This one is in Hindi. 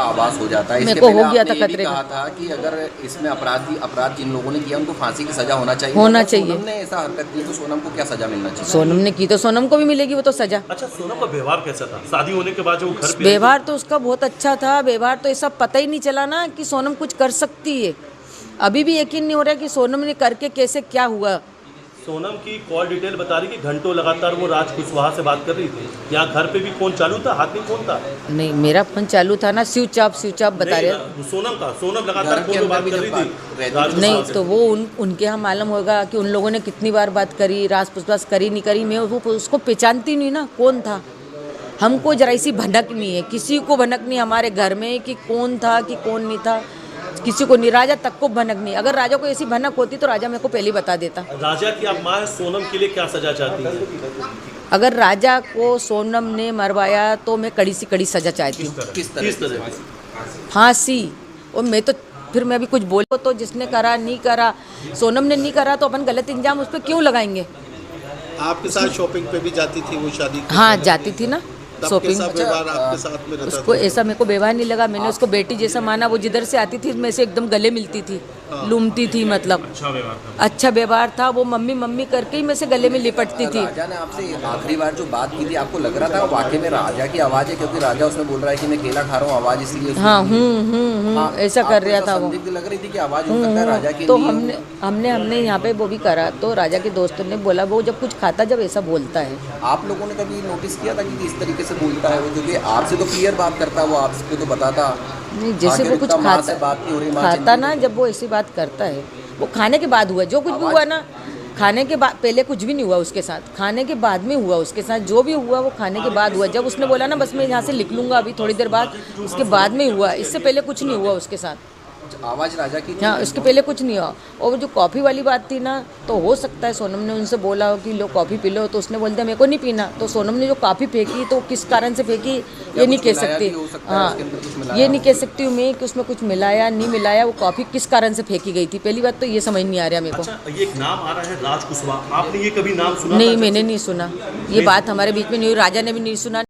आवाज हो जाता है। मेरे को हो गया था आपने ये भी खतरे कहा का। था कि अगर इसमें अपराध जिन लोगों ने किया उनको फांसी की सजा होना चाहिए। होना अगर चाहिए। सोनम ने ऐसा हरकत की तो सोनम को क्या सजा मिलना चाहिए? सोनम ने की तो सोनम को भी मिलेगी वो तो सजा। अच्छा, सोनम का व्यवहार कैसा था शादी होने के बाद? जो वो घर पे आई व्यवहार तो उसका बहुत अच्छा था। व्यवहार तो ऐसा पता ही नहीं चला ना कि सोनम कुछ कर सकती है। अभी भी यकीन नहीं हो रहा कि सोनम ने करके कैसे क्या हुआ। सोनम की कॉल डिटेल बता रही कि घंटों लगातार वो राज कुशवाहा से बात कर रही थी। यहाँ घर पे भी फोन चालू था, हाथ में फोन था? नहीं, मेरा फोन चालू था ना, स्विच ऑफ बता रहे। सोनम लगातार घर के फोन पे अंदर बात भी कर जब रही बात थी रहती राज थी नहीं कुशवाहा तो से। वो उनके यहाँ मालूम होगा कि उन लोगों ने कितनी बार बात करी, रास पुसपास करी नहीं करी। मैं वो उसको पहचानती नहीं ना कौन था। हमको जरा सी भनक नहीं है, किसी को भनक नहीं हमारे घर में कि कौन था कि कौन नहीं था, किसी को नहीं। राजा तक को भनक नहीं। अगर राजा को ऐसी भनक होती तो राजा मेरे को पहले ही बता देता। राजा की आप माँ है, सोनम के लिए क्या सजा चाहती है? अगर राजा को सोनम ने मरवाया तो मैं कड़ी से कड़ी सजा चाहती हूँ। किस तरह की? फांसी। और मैं तो फिर मैं अभी कुछ बोलो तो जिसने करा नहीं करा, सोनम ने नहीं करा तो अपन गलत इंजाम उस पर क्यों लगाएंगे। आपके साथ शॉपिंग पे भी जाती थी वो शादी के हाँ समय? जाती थी ना तब शॉपिंग। कैसा व्यवहार आपके साथ में रहता उसको था? ऐसा मेरे को व्यवहार नहीं लगा। मैंने उसको बेटी जैसा माना। वो जिधर से आती थी मैं से एकदम गले मिलती थी, लूमती थी। मतलब अच्छा व्यवहार था। वो मम्मी मम्मी करके ही मैं से गले में लिपटती थी। राजा ने आपसे आखिरी बार जो बात की थी आपको लग रहा था वाकई में राजा की आवाज़ है? क्योंकि राजा उसमें बोल रहा है कि मैं केला खा रहा हूँ, आवाज़ इसलिए उसकी हाँ थी। हाँ, ऐसा कर रहा था वो। संदिग्ध लग रही थी कि आवाज़ हो सकता है राजा की तो नहीं हो। हमने यहाँ पे वो भी करा तो राजा के दोस्तों ने बोला वो जब कुछ खाता जब ऐसा बोलता है। आप लोगों ने कभी नोटिस किया था कि इस तरीके से बोलता है वो? क्योंकि आपसे तो क्लियर बात करता है वो, आपको तो बताता नहीं, जैसे वो कुछ माँ से बात नहीं हो रही, माँ खाता चिंतित ना, जब वो ऐसी बात करता है। वो खाने के बाद हुआ जो कुछ भी हुआ ना, खाने के बाद। पहले कुछ भी नहीं हुआ उसके साथ, खाने के बाद में हुआ उसके साथ। जो भी हुआ वो खाने के बाद हुआ। जब उसने बोला ना बस मैं यहाँ से लिख लूँगा अभी थोड़ी देर बाद, उसके बाद में हुआ। इससे पहले कुछ नहीं हुआ उसके साथ। आवाज़ राजा की थी? हाँ, उसके पहले कुछ नहीं हुआ। और वो जो कॉफ़ी वाली बात थी ना, तो हो सकता है सोनम ने उनसे बोला हो कि लो कॉफ़ी पी लो, तो उसने बोल दिया मेरे को नहीं पीना। तो सोनम ने जो कॉफ़ी फेंकी तो किस कारण से फेंकी ये नहीं कह सकती। हाँ, ये नहीं कह सकती हूँ मैं कि उसमें कुछ मिलाया नहीं मिलाया। वो कॉफ़ी किस कारण से फेंकी गई थी, पहली बात तो ये समझ नहीं आ रहा मेरे को। अच्छा, ये एक नाम आ रहा है राज कुशवाहा, आपने ये कभी नाम सुना? नहीं, मैंने नहीं सुना। ये बात हमारे बीच में नहीं हुई, राजा ने भी नहीं सुना।